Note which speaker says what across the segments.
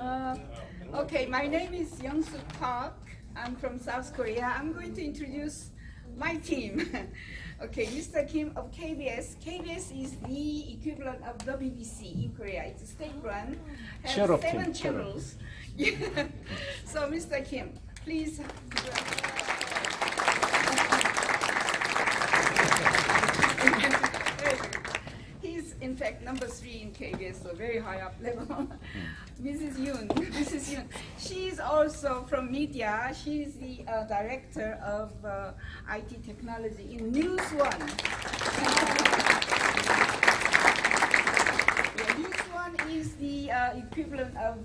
Speaker 1: Okay, my name is Youngsook Park. I'm from South Korea. I'm going to introduce my team. Okay, Mr. Kim of KBS. KBS is the equivalent of the BBC in Korea. It's a state-run, has 7 channels. Yeah. So, Mr. Kim, please. He's in fact number 3 in KBS, so very high up level. Mrs. Yoon, she's also from media. She's the director of IT technology in News One. Yeah, News One is the equivalent of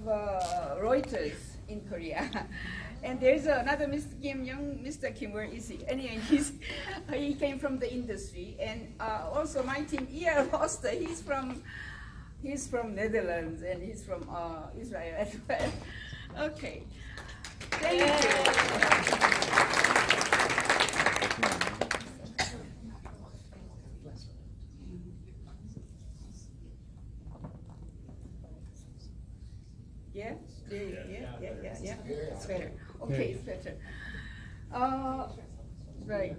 Speaker 1: Reuters in Korea. And there's another Mr. Kim, young Mr. Kim, where is he? Anyway, he came from the industry. And also my team, E.R. Foster, he's from Netherlands, and he's from Israel as well. Okay, thank you. Yeah, it's better. Okay, it's better. Right,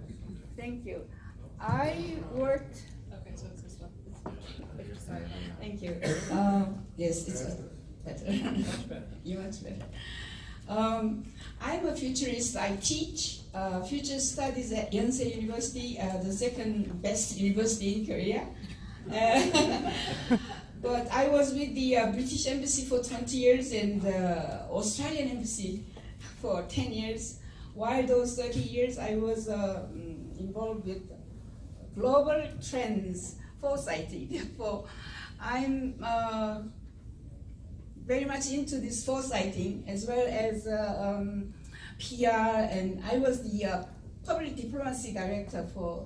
Speaker 1: thank you. I worked.
Speaker 2: Okay, so it's this one.
Speaker 1: Thank you. Yes, it's better.
Speaker 2: Much better.
Speaker 1: You're much better. I'm a futurist. I teach future studies at Yonsei University, the second best university in Korea. But I was with the British Embassy for 20 years and the Australian Embassy for 10 years. While those 30 years, I was involved with global trends foresighting. Therefore, I'm very much into this foresighting as well as PR, and I was the public diplomacy director for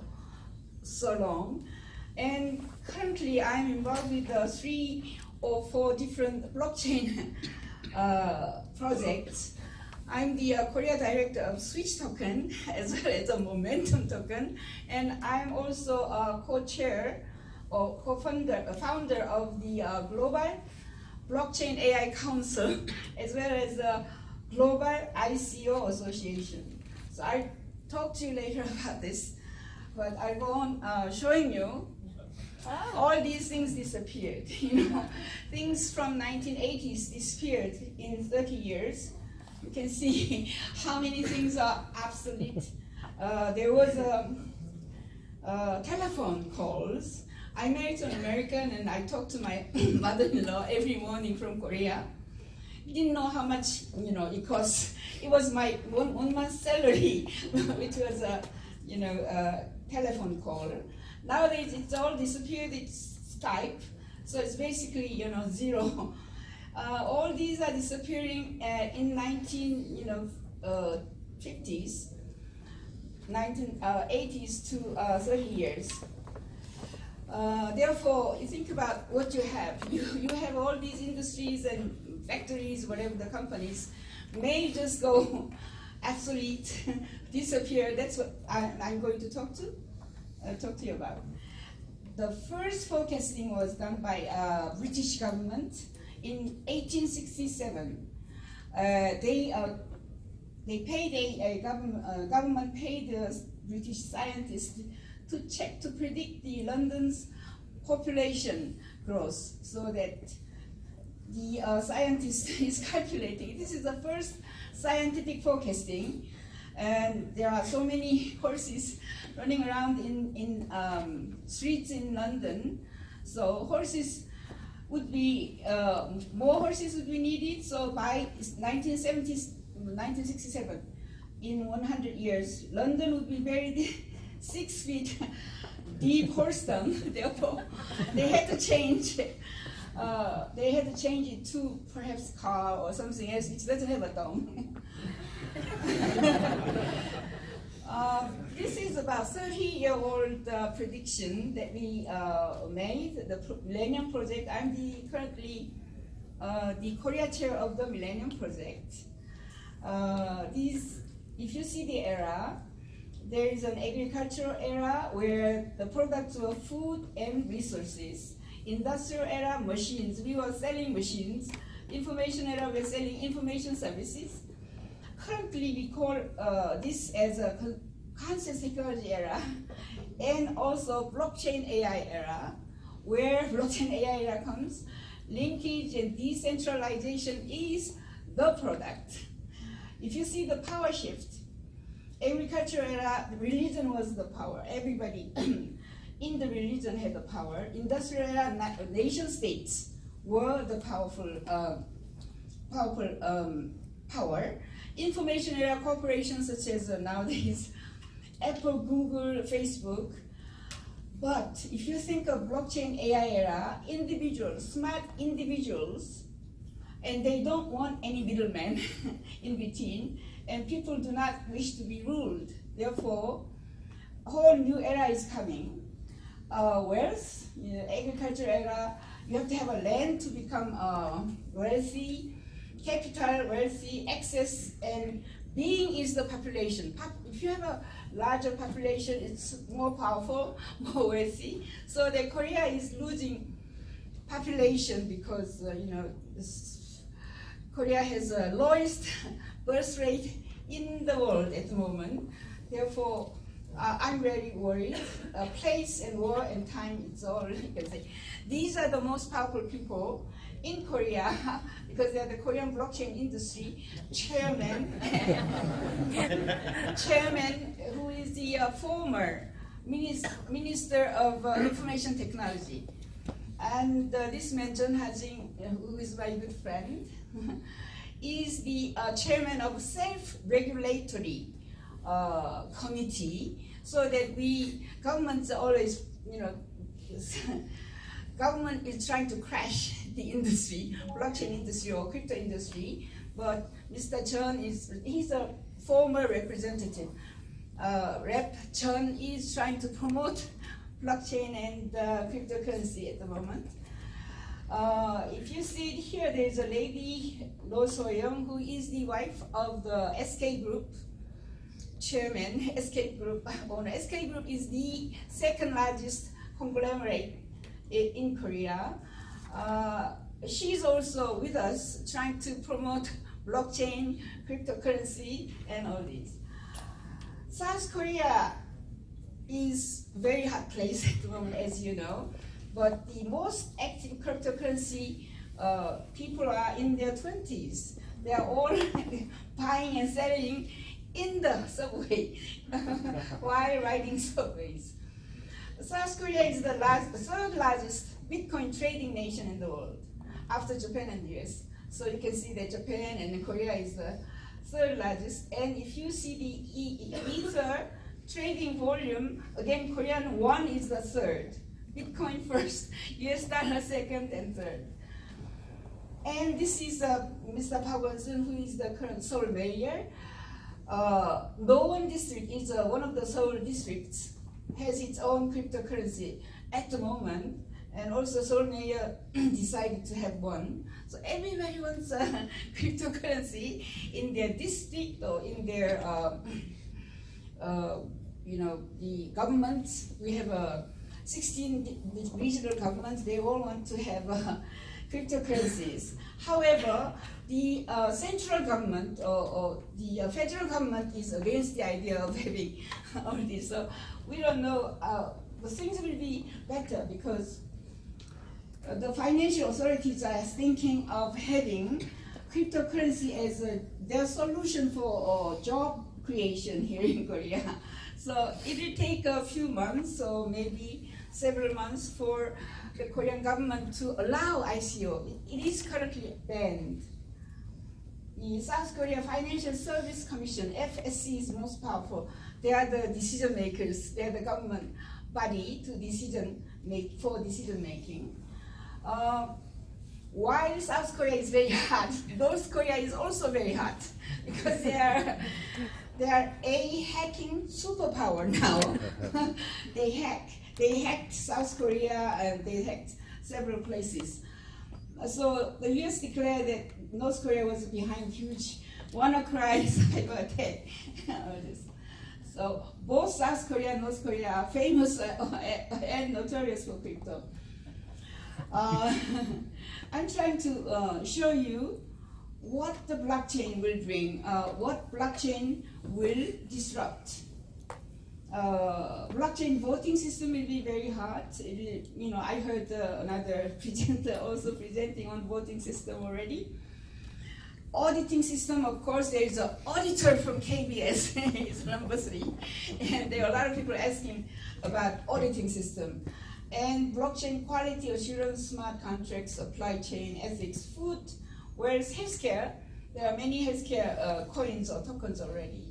Speaker 1: so long. And currently, I'm involved with 3 or 4 different blockchain projects. I'm the Korea director of Switch token as well as a Momentum token, and I'm also a co-chair or founder of the Global Blockchain AI Council as well as the Global ICO Association. So I'll talk to you later about this, but I'll go on showing you. All these things disappeared. Things from 1980s disappeared in 30 years. You can see how many things are obsolete. There was telephone calls. I married an American, and I talked to my mother-in-law every morning from Korea. Didn't know how much it cost. It was my one month's salary, which was a telephone call. Nowadays, it's all disappeared. It's Skype, so it's basically zero. All these are disappearing in 1950s, 1980s to 30 years. Therefore, you think about what you have. You have all these industries and factories, whatever the companies, may just go obsolete, disappear. That's what I'm going to talk to you about. The first forecasting was done by British government in 1867. They paid government paid British scientists to predict the London's population growth, so that the scientist is calculating. This is the first scientific forecasting, and there are so many horses running around in streets in London. So horses would be, more horses would be needed. So by 1967, in 100 years, London would be buried 6 feet deep horse dung. Therefore, they had to change. They had to change it to perhaps car or something else which doesn't have a dome. This is about 30-year-old prediction that we made, the Millennium Project. I'm currently the Korea chair of the Millennium Project. If you see the era, there is an agricultural era where the products were food and resources. Industrial era, machines. We were selling machines Information era, we're selling information services. Currently, we call this as a conscious technology era, and also blockchain AI era, where blockchain AI era comes. Linkage and decentralization is the product. If you see the power shift, agriculture era, religion was the power. Everybody in the religion had the power. Industrial era, nation states were the power. Information era, corporations such as nowadays Apple, Google, Facebook. But if you think of blockchain AI era, individuals, smart individuals, and they don't want any middleman in between, and people do not wish to be ruled. Therefore, a whole new era is coming. Wealth, agriculture era, you have to have a land to become wealthy, capital wealthy, access, and being is the population. If you have a larger population, it's more powerful, more wealthy. So that Korea is losing population because Korea has the lowest birth rate in the world at the moment. Therefore, I'm very worried. Place and war and time, it's all you can say. These are the most powerful people in Korea because they are the Korean blockchain industry chairman, who is the former minister of information technology. And this man, John Hajing, who is my good friend, is the chairman of self-regulatory committee, so that governments always, government is trying to crash the industry, blockchain industry or crypto industry, but Mr. John he's a former representative. Rep John is trying to promote blockchain and cryptocurrency at the moment. If you see it here, there's a lady, Lo So-young, who is the wife of the SK Group chairman, SK Group owner. SK Group is the second largest conglomerate in Korea. She's also with us trying to promote blockchain, cryptocurrency, and all this. South Korea is a very hot place at the moment, as you know, but the most active cryptocurrency people are in their 20s. They are all buying and selling in the subway while riding subways. South Korea is the third largest Bitcoin trading nation in the world, after Japan and US. So you can see that Japan and Korea is the third largest. And if you see the Ether trading volume, again, Korean won is the third. Bitcoin first, US dollar second, and third. And this is Mr. Park Won-sun, who is the current Seoul mayor. Nowon district is one of the Seoul districts, has its own cryptocurrency at the moment, and also Seoul mayor decided to have one. So everybody wants cryptocurrency in their district or in their, the governments. We have 16 regional governments. They all want to have cryptocurrencies. However, the central government or the federal government is against the idea of having all this. So we don't know. But things will be better because the financial authorities are thinking of having cryptocurrency as their solution for job creation here in Korea. So it will take a few months, or maybe several months, for the Korean government to allow ICO. It is currently banned. The South Korea Financial Service Commission, FSC, is most powerful. They are the decision makers. They are the government body for decision making. While South Korea is very hot, North Korea is also very hot because they are a hacking superpower now. They hacked South Korea and they hacked several places. So the US declared that North Korea was behind huge WannaCry cyber attack. So both South Korea and North Korea are famous and notorious for crypto. I'm trying to show you what the blockchain will bring, what blockchain will disrupt. Blockchain voting system will be very hard. It will, I heard another presenter also presenting on voting system already. Auditing system, of course, there is an auditor from KBS, it's number 3. And there are a lot of people asking about auditing system. And blockchain quality assurance, smart contracts, supply chain, ethics, food, whereas healthcare, there are many healthcare coins or tokens already.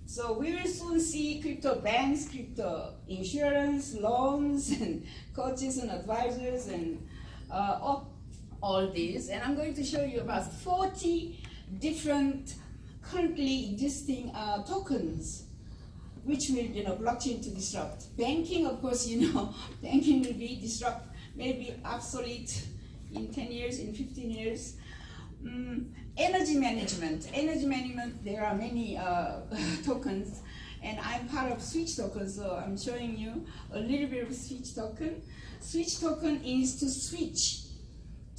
Speaker 1: So we will soon see crypto banks, crypto insurance, loans, and coaches and advisors, and all these. And I'm going to show you about 40 different currently existing tokens, which will, blockchain to disrupt. Banking, of course, banking will be disrupt, maybe obsolete in 10 years, in 15 years. Energy management, there are many tokens, and I'm part of Switch token, so I'm showing you a little bit of Switch token. Switch token is to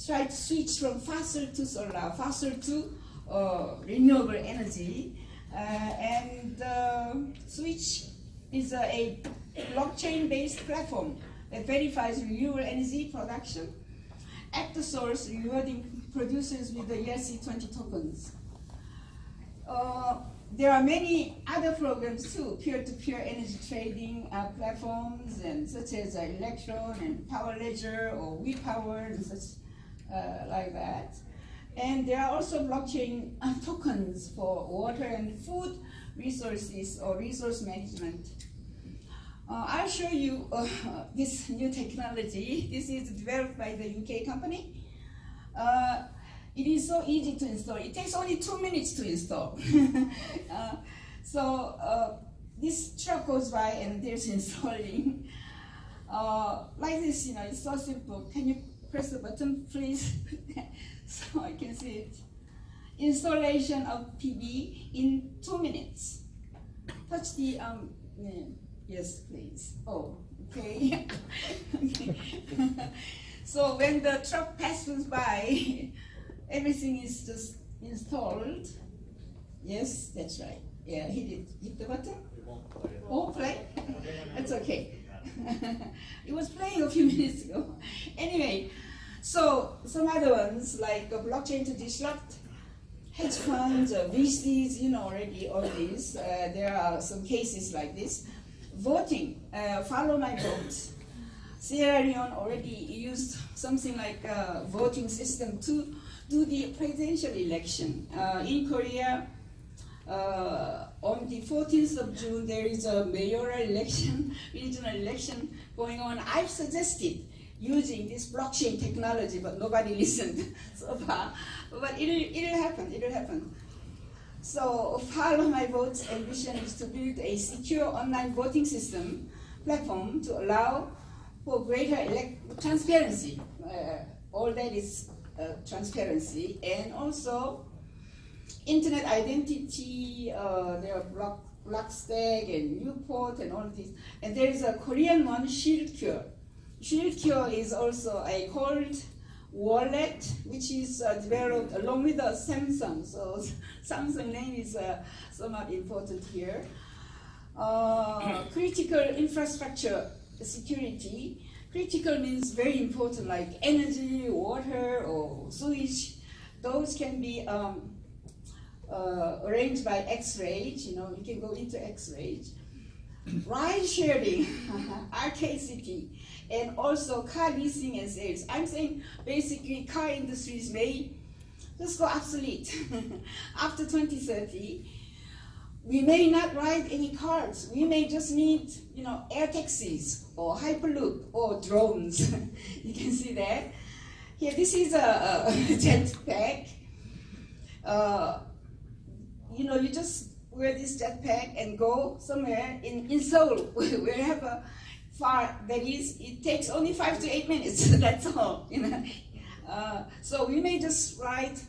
Speaker 1: try to switch from fossil to solar, fossil to renewable energy. And Switch is a blockchain-based platform that verifies renewable energy production at the source, rewarding producers with the ERC20 tokens. There are many other programs too, peer-to-peer energy trading platforms, and such as Electron and Power Ledger or WePower and such like that. And there are also blockchain tokens for water and food resources or resource management. I'll show you this new technology. This is developed by the UK company. It is so easy to install. It takes only 2 minutes to install. This truck goes by and there's installing. Like this, it's so simple. Can you press the button, please? So I can see it. Installation of PV in 2 minutes. Touch the, yes, please. Oh, okay. Okay. So when the truck passes by, everything is just installed. Yes, that's right. Yeah, hit the button. Oh, play? That's okay. It was playing a few minutes ago. Anyway, so some other ones like blockchain to disrupt, hedge funds, VCs, already all these. There are some cases like this. Voting, follow my vote. Sierra Leone already used something like a voting system to do the presidential election. In Korea, on the 14th of June, there is a mayoral election, regional election going on. I've suggested using this blockchain technology, but nobody listened so far. But it'll happen. So follow my vote's ambition is to build a secure online voting system platform to allow for greater transparency. All that is transparency, and also internet identity. There are Blockstack and Newport and all these. And there is a Korean one, ShieldCure. ShieldCure is also a cold wallet, which is developed along with Samsung. So Samsung name is somewhat important here. Critical infrastructure security. Critical means very important, like energy, water, or sewage. Those can be arranged by X-rays. You can go into X-rays. Ride sharing, arcade city, and also car leasing and sales. I'm saying basically car industries may just go obsolete. After 2030, we may not ride any cars. We may just need, air taxis or Hyperloop or drones. You can see that. Here, this is a jetpack. You just wear this jetpack and go somewhere in Seoul, wherever far that is. It takes only 5 to 8 minutes. That's all. So we may just ride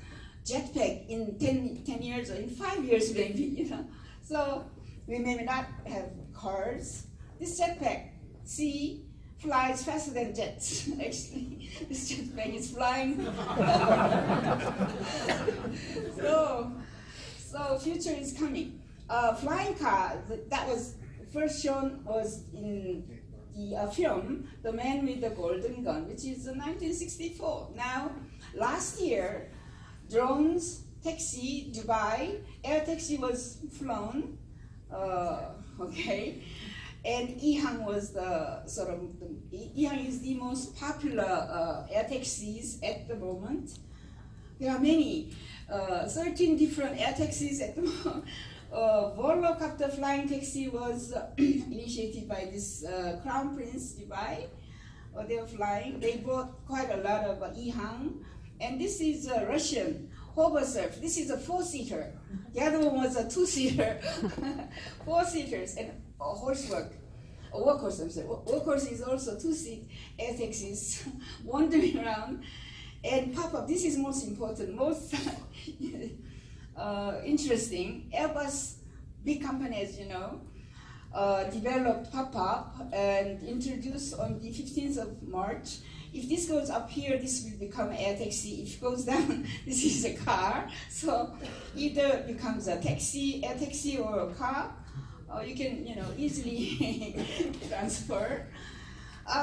Speaker 1: jetpack in 10 years or in 5 years maybe. So we may not have cars. This jetpack, see, flies faster than jets. Actually, this jet plane is flying. So future is coming. Flying car, that was first shown was in the film, The Man with the Golden Gun, which is 1964. Now, last year, drones, taxi, Dubai, air taxi was flown, okay, and EHang was the sort of, EHang is the most popular air taxis at the moment. There are many, 13 different air taxis at the moment. Volocopter flying taxi was initiated by this Crown Prince Dubai. They were flying. They brought quite a lot of EHang. And this is Russian hoversurf. This is a 4-seater. The other one was a 2-seater. 4-seaters and horsework. Workhorse, I'm sorry. Workhorse is also 2-seat air taxis wandering around. And pop-up, this is most important, most interesting. Airbus, big company, as you know, developed pop-up and introduced on the 15th of March. If this goes up here, this will become air taxi. If it goes down, this is a car. So either it becomes a taxi, air taxi, or a car. You can, easily transfer.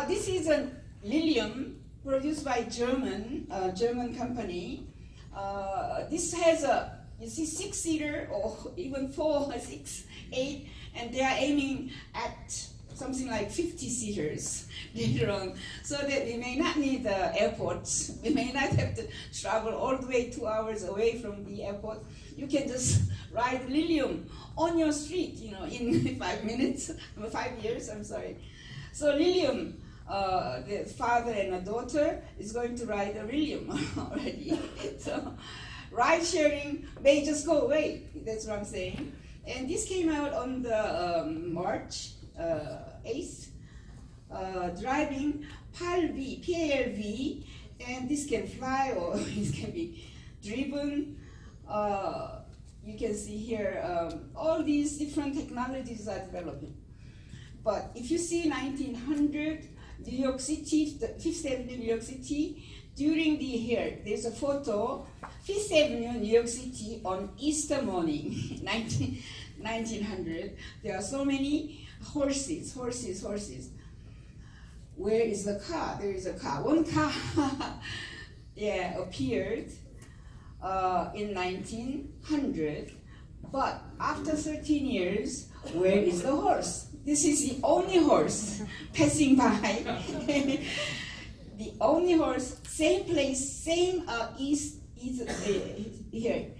Speaker 1: This is a Lilium produced by German company. This has a, 6-seater or even 4, 6, 8, and they are aiming at something like 50-seaters later on, so that we may not need the airports. We may not have to travel all the way 2 hours away from the airport. You can just ride Lilium on your street, in 5 minutes, 5 years, I'm sorry. So Lilium, the father and a daughter is going to ride a Lilium already. So ride sharing may just go away, that's what I'm saying. And this came out on the March 8th, driving PALV, P-A-L-V, and this can fly or it can be driven. You can see here all these different technologies are developing. But if you see 1900, New York City, Fifth Avenue, New York City, during the here, there's a photo, Fifth Avenue, New York City on Easter morning, 1900. There are so many horses. Where is the car? There is a car. One car appeared in 1900, but after 13 years, where is the horse? This is the only horse passing by. The only horse, same place, same here.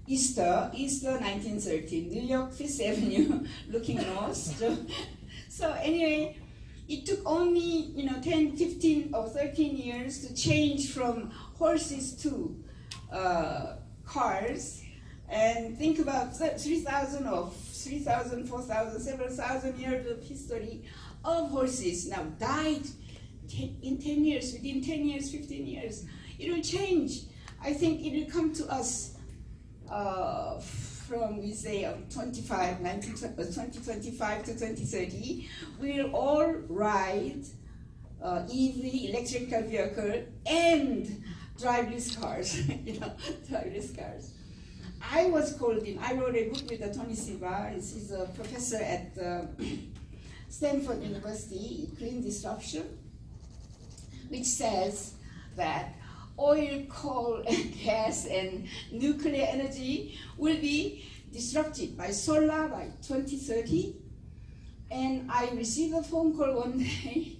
Speaker 1: Easter 1913, New York, Fifth Avenue, looking north. So anyway, it took only 10, 15, or 13 years to change from horses to cars. And think about 3,000 or 3,000, 4,000, several thousand years of history of horses now died in 10 years, within 10 years, 15 years. It will change. I think it will come to us from, we say, 2025 to 2030. We'll all ride EV, electrical vehicle, and driverless cars, driverless cars. I was called in, I wrote a book with Tony Silva. He's a professor at Stanford University, Clean Disruption, which says that oil, coal, and gas, and nuclear energy will be disrupted by solar by 2030. And I received a phone call one day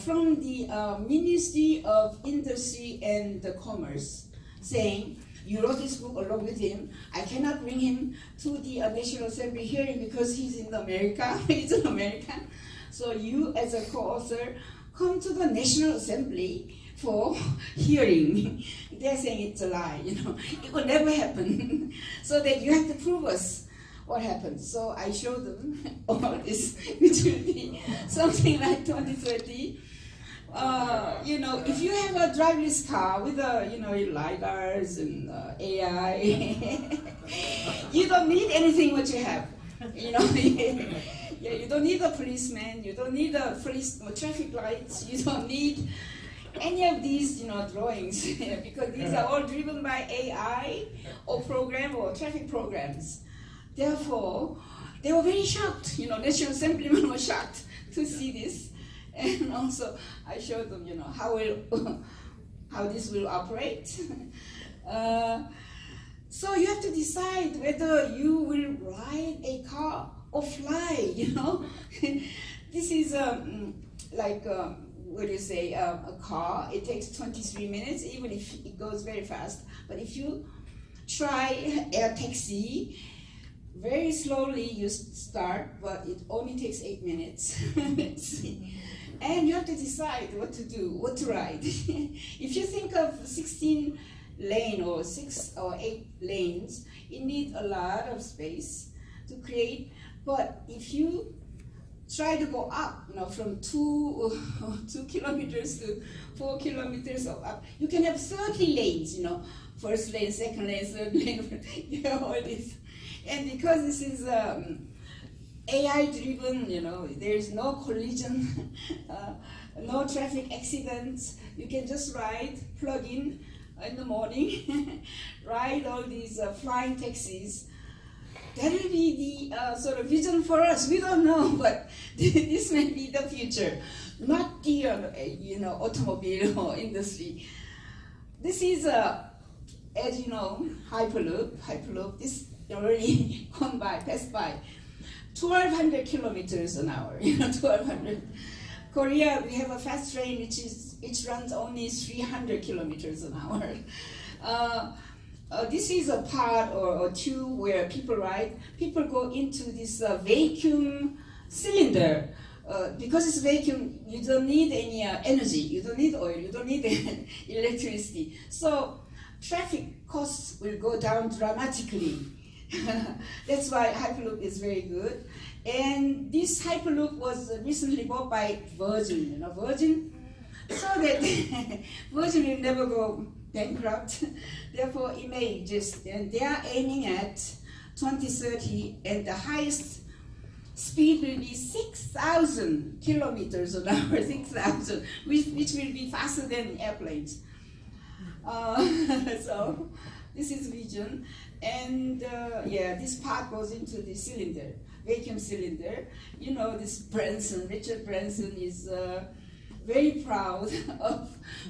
Speaker 1: from the Ministry of Industry and Commerce saying, you wrote this book along with him. I cannot bring him to the National Assembly hearing because he's in America. He's an American. So you, as a co-author, come to the National Assembly for hearing. They're saying it's a lie, it will never happen. So that you have to prove us what happened. So I showed them all this, which will be something like 2030. If you have a driverless car with LiDARs and AI, you don't need anything what you have. Yeah, you don't need a policeman, you don't need a traffic lights, you don't need any of these, drawings, because these are all driven by AI or program or traffic programs. Therefore, they were very shocked. National Assemblymen were shocked to see this, and also I showed them, how this will operate. So you have to decide whether you will ride a car or fly. This is what do you say, a car. It takes 23 minutes, even if it goes very fast. But if you try air taxi, very slowly you start, but it only takes 8 minutes. And you have to decide what to do, what to ride. If you think of 16 lane or 6 or 8 lanes, it needs a lot of space to create. But if you try to go up, from 2 kilometers to 4 kilometers or up, you can have 30 lanes, first lane, second lane, third lane, all this. And because this is AI driven, there is no collision, no traffic accidents, you can just ride, plug in the morning, ride all these flying taxis. That will be the sort of vision for us. We don't know, but this may be the future, not the automobile or industry. This is, as you know, Hyperloop. This already passed by 1,200 kilometers an hour. 1,200. Korea, we have a fast train which runs only 300 kilometers an hour. This is a part or tube where people ride. People go into this vacuum cylinder. Because it's vacuum, you don't need any energy. You don't need oil. You don't need electricity. So traffic costs will go down dramatically. That's why Hyperloop is very good. And this Hyperloop was recently bought by Virgin. Virgin, so that Virgin will never go bankrupt. Therefore, it may exist. And they are aiming at 2030, and the highest speed will be 6,000 kilometers an hour, 6,000, which will be faster than airplanes. So this is vision. And this part goes into the cylinder, vacuum cylinder. This Richard Branson is very proud of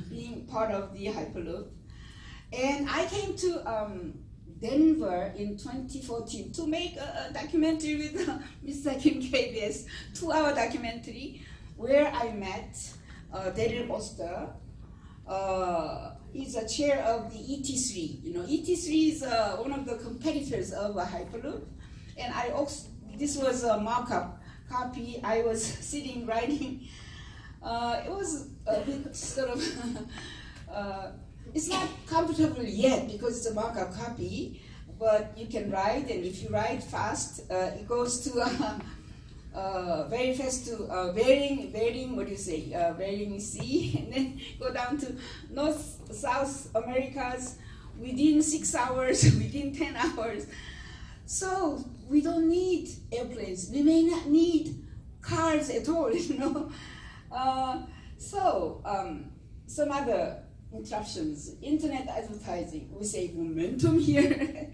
Speaker 1: being part of the Hyperloop. And I came to Denver in 2014 to make a documentary with Mr. Kim KBS, 2-hour documentary, where I met Daryl Oster. He's a chair of the ET3. ET3 is one of the competitors of Hyperloop. And this was a mock-up copy. I was sitting writing. It was a bit sort of, it's not comfortable yet because it's a mock-up copy, but you can ride, and if you ride fast, it goes to very fast to Bering, what do you say, Bering Sea, and then go down to South Americas within 6 hours, within 10 hours. So we don't need airplanes. We may not need cars at all, Some other interruptions. Internet advertising. We say momentum here.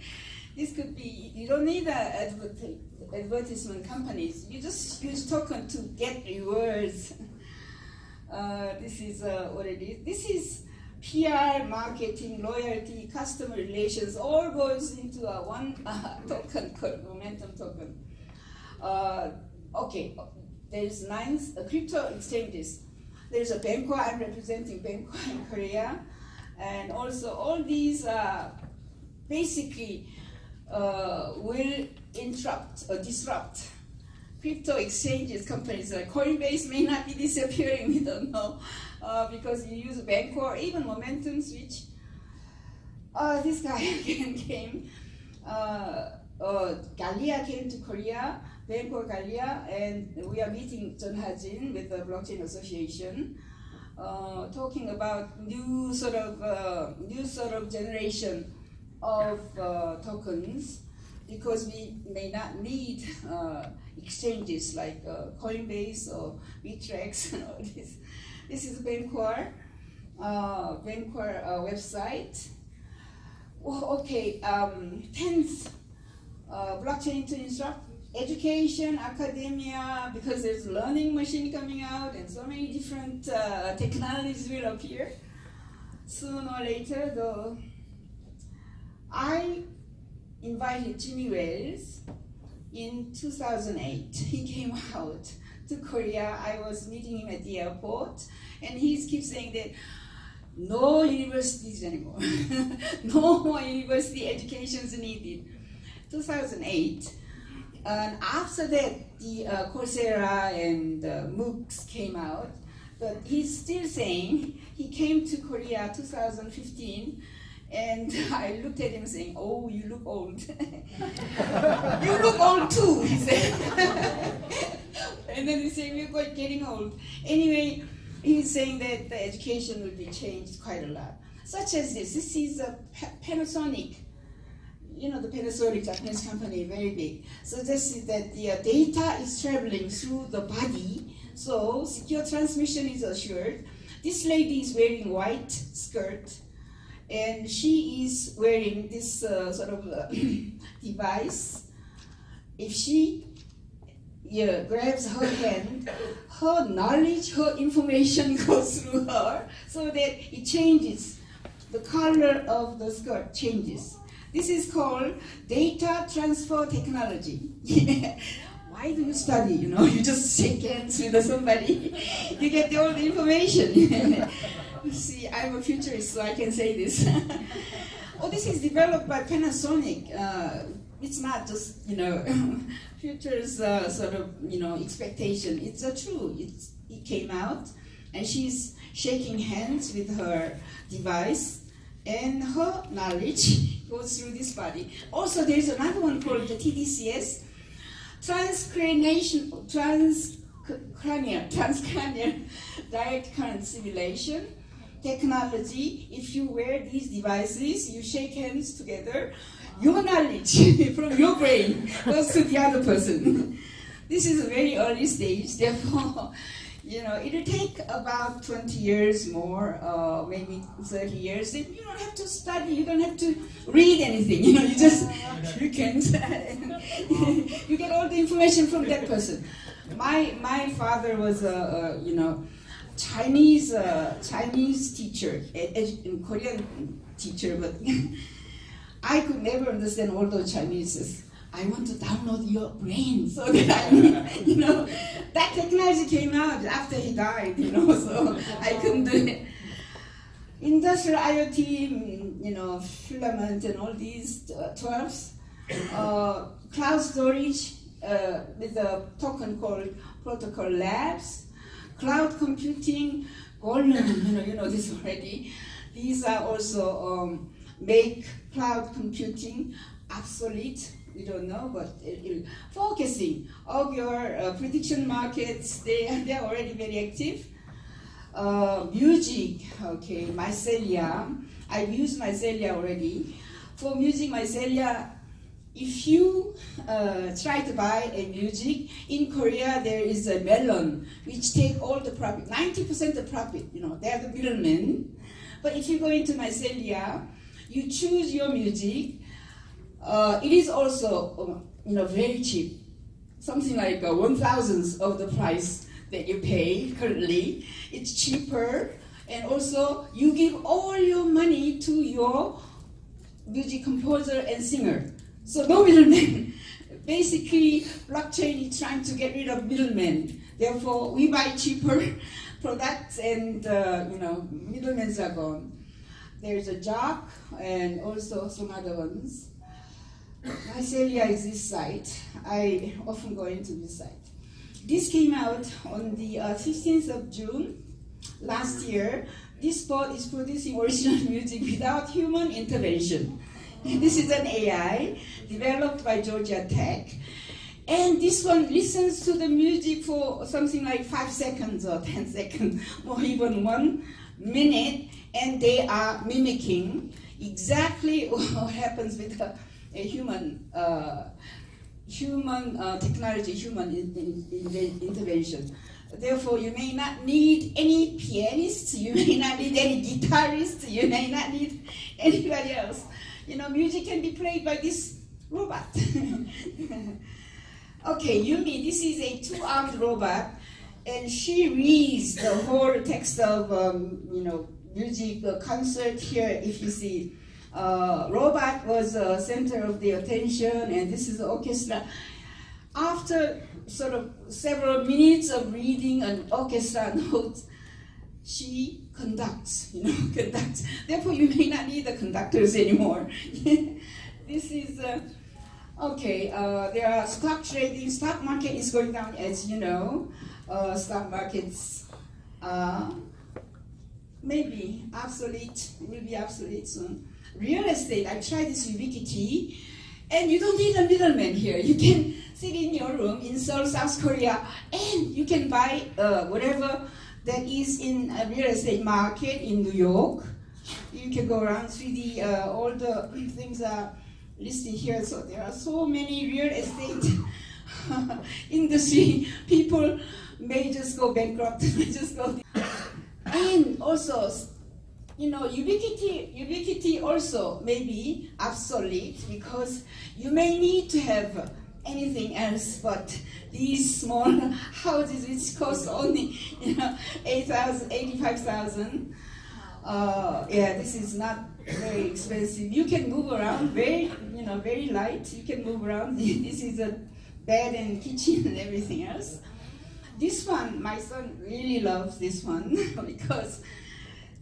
Speaker 1: This could be, you don't need advertisement companies. You just use token to get rewards. This is what it is. This is PR, marketing, loyalty, customer relations, all goes into one token called momentum token. Okay, there's 9 crypto exchanges. There's a Banco, I'm representing Banco in Korea, and also all these basically will interrupt or disrupt crypto exchanges companies. Coinbase may not be disappearing, we don't know, because you use Banco or even Momentum Switch. This guy again came, Galia came to Korea, Banco Galia, and we are meeting John Hajin with the Blockchain Association, talking about new sort of generation of tokens, because we may not need exchanges like Coinbase or Bittrex and all this. This is Bancor website. Oh, okay, 10th blockchain to instruct education, academia, because there's learning machine coming out and so many different technologies will appear sooner or later. Though I invited Jimmy Wales in 2008. He came out to Korea. I was meeting him at the airport, and he keeps saying that no universities anymore. No more university education is needed. 2008. And after that, the Coursera and MOOCs came out. But he's still saying he came to Korea 2015, and I looked at him saying, "Oh, you look old." "You look old too," he said. And then he said, "We're getting old." Anyway, he's saying that the education will be changed quite a lot. Such as this. This is a Panasonic. You know, the Panasonic Japanese company, very big. So this is that the data is traveling through the body, so secure transmission is assured. This lady is wearing white skirt, and she is wearing this sort of device. If she grabs her hand, her knowledge, her information goes through her, so that it changes. The color of the skirt changes. This is called data transfer technology. Why do you study? You know, you just shake hands with somebody, you get all the information. See, I'm a futurist, so I can say this. Oh, this is developed by Panasonic. It's not just, you know, futures sort of, you know, expectation. It's true. It came out, and she's shaking hands with her device, and her knowledge goes through this body. Also, there's another one called the TDCS, transcranial direct current simulation technology. If you wear these devices, you shake hands together, your knowledge from your brain goes to the other person. This is a very early stage, therefore, you know, it'll take about 20 years more, maybe 30 years. You don't have to study, you don't have to read anything, you know, you just, you can, you get all the information from that person. My father was a you know, Chinese teacher, Korean teacher, but I could never understand all those Chinese. I want to download your brain so that I, you know, that technology came out after he died, you know, so I couldn't do it. Industrial IoT, you know, filament and all these terms, cloud storage with a token called Protocol Labs, cloud computing, Golem, you know this already. These are also make cloud computing obsolete. We don't know, but focusing of your prediction markets, they're already very active. Music, okay, mycelia. I've used mycelia already. For music, mycelia, if you try to buy a music, in Korea there is a melon, which take all the profit, 90% of profit, you know, they're the middlemen. But if you go into mycelia, you choose your music, it is also, you know, very cheap, something like 1/1000th of the price that you pay currently. It's cheaper, and also you give all your money to your music composer and singer. So no middlemen. Basically, blockchain is trying to get rid of middlemen. Therefore, we buy cheaper products, and you know, middlemen are gone. There's a job, and also some other ones. Mycelia is this site. I often go into this site. This came out on the 16th of June last year. This bot is producing original music without human intervention. This is an AI developed by Georgia Tech. And this one listens to the music for something like 5 seconds or 10 seconds, or even 1 minute, and they are mimicking exactly what happens with the a human technology, human intervention. Therefore, you may not need any pianists, you may not need any guitarists, you may not need anybody else. You know, music can be played by this robot. Okay, Yumi, this is a two-armed robot, and she reads the whole text of, you know, music concert here, if you see. Robot was center of the attention, and this is the orchestra. After sort of several minutes of reading an orchestra notes, she conducts, you know, conducts. Therefore, you may not need the conductors anymore. This is, okay, there are stock trading. Stock market is going down, as you know. Stock markets maybe obsolete, will be obsolete soon. Real estate, I tried this Ubiquity, and you don't need a middleman here. You can sit in your room in Seoul, South Korea, and you can buy whatever that is in a real estate market in New York. You can go around, see all the things are listed here. So there are so many real estate industry. People may just go bankrupt, may just go. And also, you know, Ubiquity also may be obsolete because you may need to have anything else but these small houses which cost only, you know, 85,000. Yeah, this is not very expensive. You can move around, very, you know, very light. You can move around. This is a bed and kitchen and everything else. This one, my son really loves this one because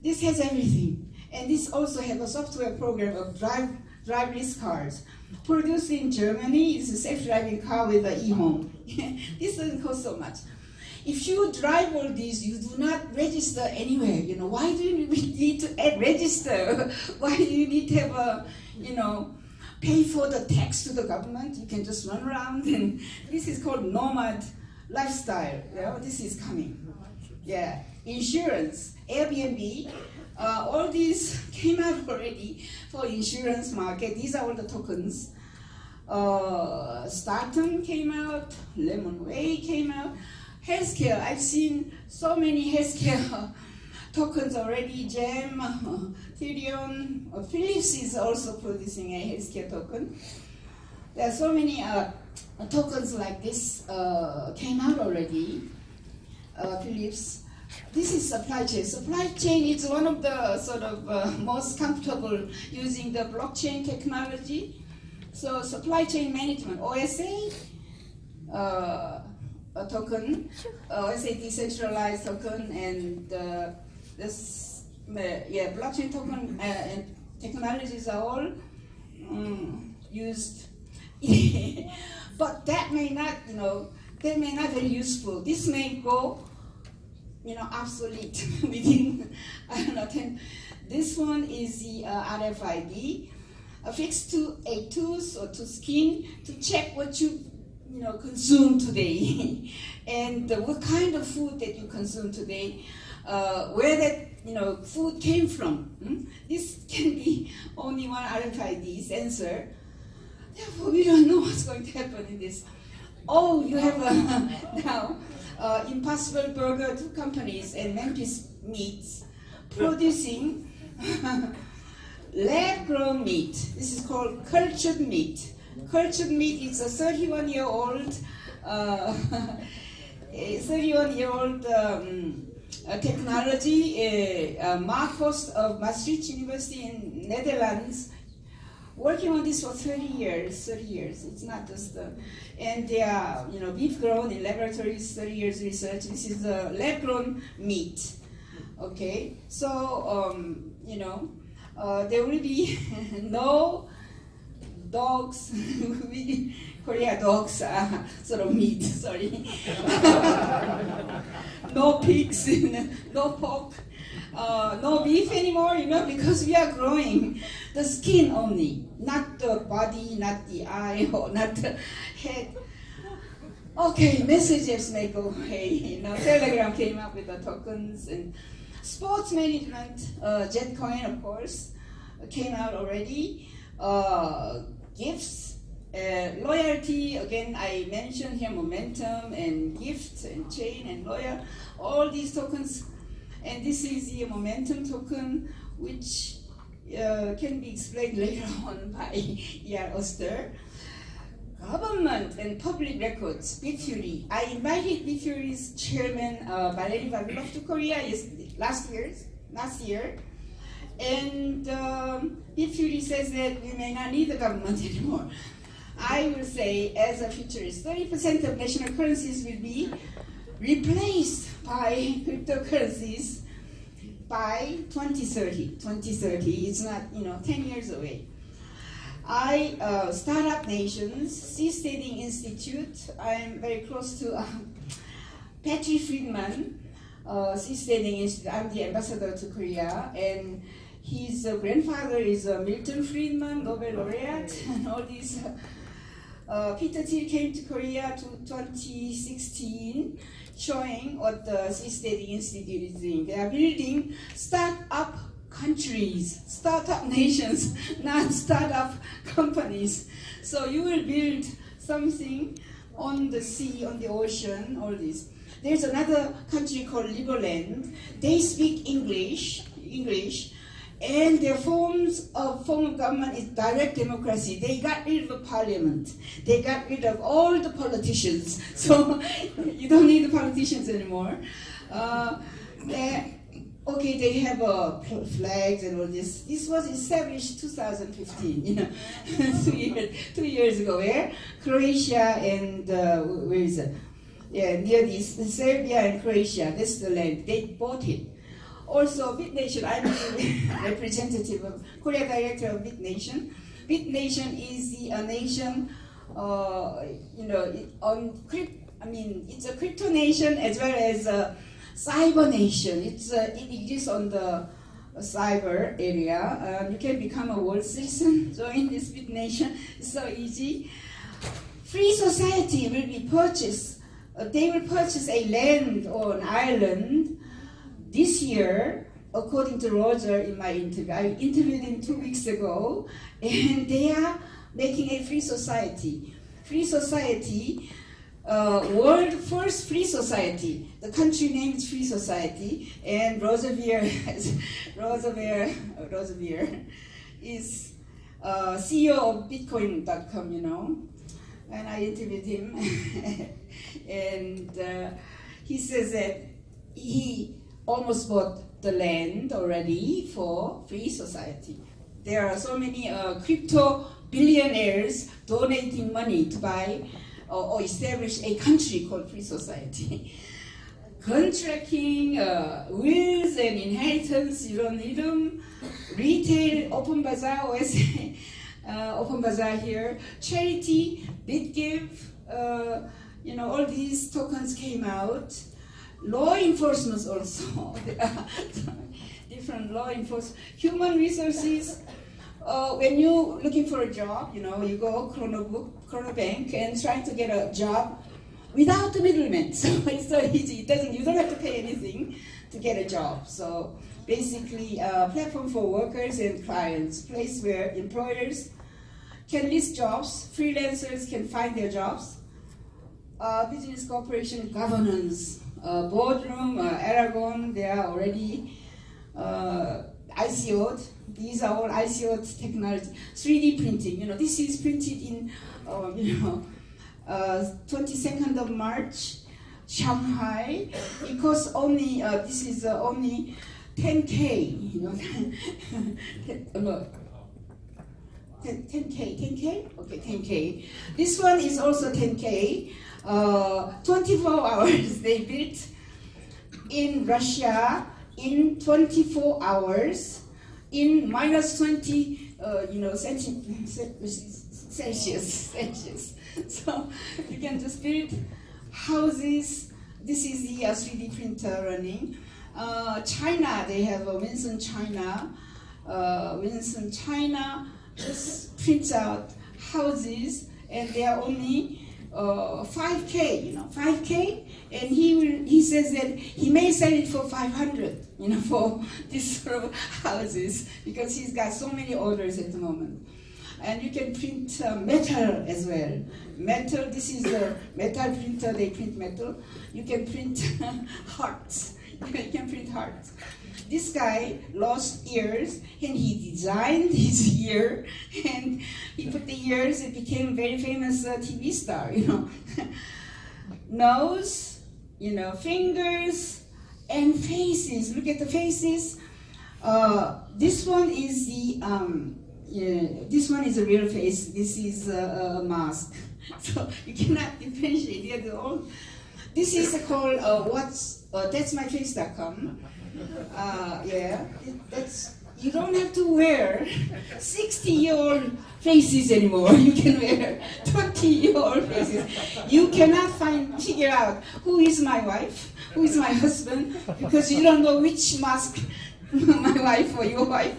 Speaker 1: this has everything. And this also has a software program of driverless cars. Produced in Germany, it's a self-driving car with an e-home. This doesn't cost so much. If you drive all these, you do not register anywhere. You know, why do you need to register? Why do you need to have a, you know, pay for the tax to the government? You can just run around, and this is called nomad lifestyle. You know, this is coming. Yeah, insurance, Airbnb, all these came out already for insurance market. These are all the tokens. Startum came out, Lemonway came out. Healthcare, I've seen so many healthcare tokens already. Gem, Ethereum, Philips is also producing a healthcare token. There are so many tokens like this came out already. Philips. This is supply chain. Supply chain is one of the sort of most comfortable using the blockchain technology. So supply chain management, OSA, a token, OSA decentralized token, and this, yeah, blockchain token and technologies are all used. But that may not, you know, they may not be useful. This may go, you know, obsolete within, I don't know, 10. This one is the RFID, affixed to a tooth or to skin to check what you know, consume today, and what kind of food that you consume today, where that, you know, food came from. This can be only one RFID sensor. Therefore, we don't know what's going to happen in this. Oh, you have now Impossible Burger, 2 companies, and Memphis Meats producing lab-grown meat. This is called cultured meat. Cultured meat is a 31-year-old technology. Mark Host of Maastricht University in Netherlands, working on this for 30 years. 30 years. It's not just and they are, you know, beef grown in laboratories. 30 years research. This is lab-grown meat. Okay, so you know, there will be no dogs. Korea dogs are sort of meat. Sorry. No pigs. No pork. No beef anymore, you know, because we are growing the skin only, not the body, not the eye, or not the head. Okay, messages may go away. You know, Telegram came up with the tokens, and sports management, Jetcoin, of course, came out already. gifts, loyalty. Again, I mentioned here momentum and gifts and chain and loyal, all these tokens. And this is the momentum token, which can be explained later on by E.R. Oster. Government and public records, Bitfury. I invited Bitfury's chairman, Valery Vavilov, to Korea last year. And Bitfury says that we may not need the government anymore. I will say, as a futurist, 30% of national currencies will be replaced by cryptocurrencies by 2030. 2030 is not, 10 years away. Startup Nations, Seasteading Institute. I'm very close to Patty Friedman, Seasteading Institute. I'm the ambassador to Korea, and his grandfather is Milton Friedman, Nobel laureate, and all these. Peter Thiel came to Korea to 2016, showing what the Seasteading Institute is doing. They are building startup countries, startup nations, not startup companies. So you will build something on the sea, on the ocean, all this. There's another country called Liberland. They speak English, and their form of government is direct democracy. They got rid of parliament. They got rid of all the politicians. So you don't need the politicians anymore. They have flags and all this. This was established 2015, 2 years ago. Where? Croatia and where is it? Yeah, near this, Serbia and Croatia. That's the land. They bought it. Also, BitNation, I'm the representative of Korea director of BitNation. BitNation is the nation, it's a crypto nation as well as a cyber nation. It exists on the cyber area. You can become a world citizen, join this BitNation. It's so easy. Free society will be purchased. They will purchase a land or an island this year, according to Roger in my interview. I interviewed him 2 weeks ago, and they are making a free society. Free society, world first free society. The country name is Free Society, and Roger is CEO of Bitcoin.com, and I interviewed him, and he says that he almost bought the land already for Free Society. There are so many crypto billionaires donating money to buy or establish a country called Free Society. Gun tracking, wills and inheritance, 이런 이름, retail, open bazaar, OSA, open bazaar here, charity, BitGive, all these tokens came out. Law enforcement also, different law enforcement. Human resources, when you're looking for a job, you go Chrono Bank and try to get a job without the middleman. So it's so easy. You don't have to pay anything to get a job. So basically, a platform for workers and clients, place where employers can list jobs, freelancers can find their jobs, business cooperation, governance, boardroom, Aragon, they are already ICO'd. These are all ICO'd technology. 3D printing, this is printed in, 22nd of March, Shanghai. It costs only, this is only 10K, 10K? Okay, 10K. This one is also 10K. 24 hours they built in Russia in 24 hours in minus 20 Celsius. So you can just build houses. This is the 3D printer running. China, they have Winston China. Winston China just prints out houses, and they are only 5K, 5K, and he says that he may sell it for 500, for these sort of houses, because he's got so many orders at the moment. And you can print metal as well. Metal, this is a metal printer, they print metal. You can print hearts. You can print hearts. This guy lost ears, and he designed his ear, and he put the ears, it became a very famous TV star, you know. Nose, you know, fingers, and faces. Look at the faces. This one is the, this one is a real face. This is a mask. So you cannot differentiate. They're all. This is called that's myface.com. Yeah, that's, you don't have to wear 60-year-old faces anymore. You can wear 20-year-old faces. You cannot figure out who is my wife, who is my husband, because you don't know which mask my wife or your wife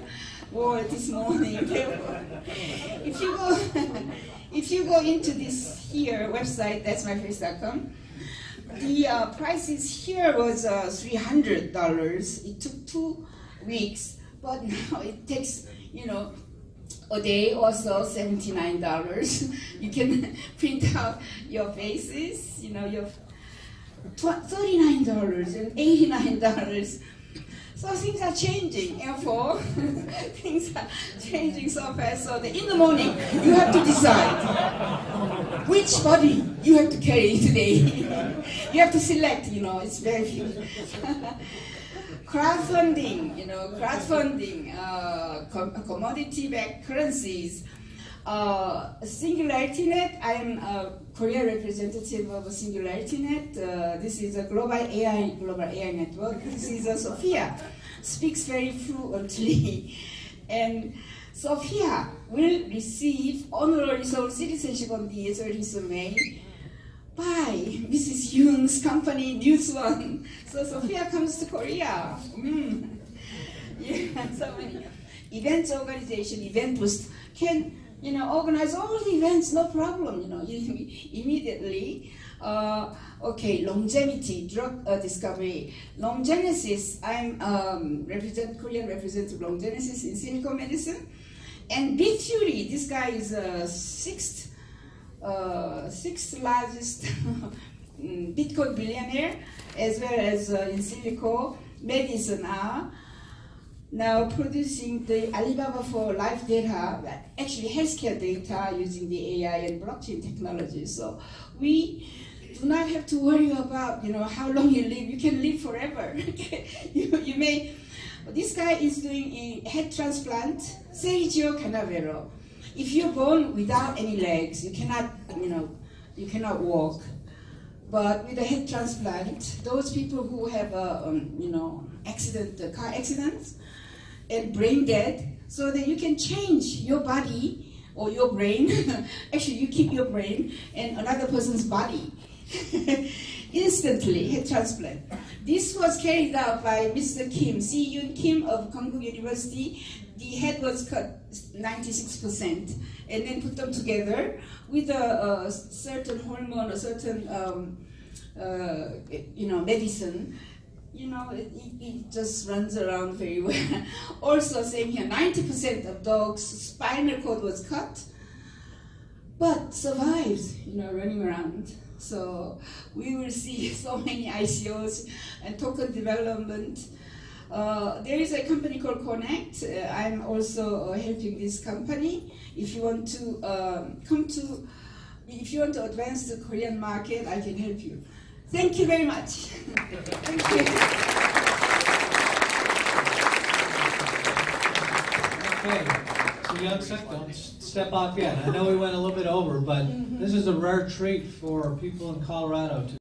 Speaker 1: wore this morning. If you go into this here website, that's myface.com, the prices here was $300. It took 2 weeks, but now it takes, you know, a day or so, $79. You can print out your faces, you know, your $39 and $89. So things are changing, therefore, things are changing so fast, so that in the morning, you have to decide which body you have to carry today. You have to select, you know, it's very few. Crowdfunding, you know, commodity-backed currencies. SingularityNet, I am a Korea representative of SingularityNet. This is a global AI network. This is Sophia, speaks very fluently. And Sophia will receive honorary Seoul citizenship on the 30th of May by Mrs. Young's company, News One. So Sophia comes to Korea. Yeah, so many events organization, event boost can, you know, organize all the events, no problem, you know, immediately. Okay, longevity, drug discovery. Longgenesis, I'm Korean representative of Longgenesis in Silicon Medicine. And Bit Fury, this guy is sixth largest Bitcoin billionaire, as well as in Silicon Medicine are now producing the Alibaba for life data, actually healthcare data using the AI and blockchain technology. So we do not have to worry about, you know, how long you live. You can live forever. you may. This guy is doing a head transplant, Sergio Canavero. If you're born without any legs, you cannot, you know, you cannot walk. But with a head transplant, those people who have a, you know, car accidents, and brain dead, so that you can change your body or your brain. Actually, you keep your brain and another person's body instantly. Head transplant. This was carried out by Mr. Kim, Si-Yoon Kim of Konkuk University. The head was cut 96%, and then put them together with a certain hormone, a certain you know, medicine. You know, it just runs around very well. Also, same here, 90% of dogs' spinal cord was cut, but survives, you know, running around. So we will see so many ICOs and token development. There is a company called Connect. I'm also helping this company. If you want to if you want to advance the Korean market, I can help you. Thank you very much. Thank you.
Speaker 2: Okay, so Youngsook, don't step off yet. I know we went a little bit over, but this is a rare treat for people in Colorado to